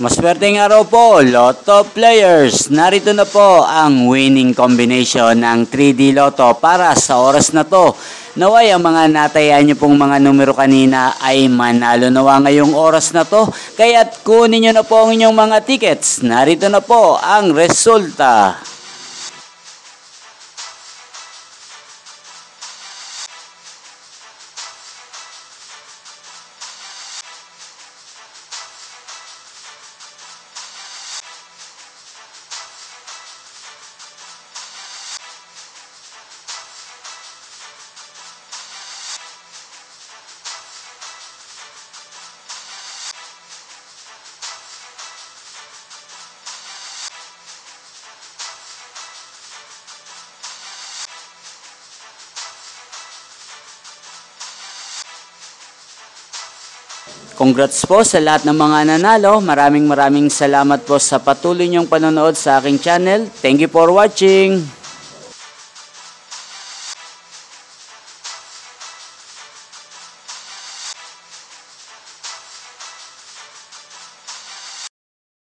Maswerteng araw po, Lotto players. Narito na po ang winning combination ng 3D Lotto para sa oras na to. Naway ang mga natayaan nyo pong mga numero kanina ay manalo nawa ngayong oras na to. Kaya't kunin nyo na po ang inyong mga tickets. Narito na po ang resulta. Congrats po sa lahat ng mga nanalo. Maraming salamat po sa patuloy niyong panonood sa aking channel. Thank you for watching.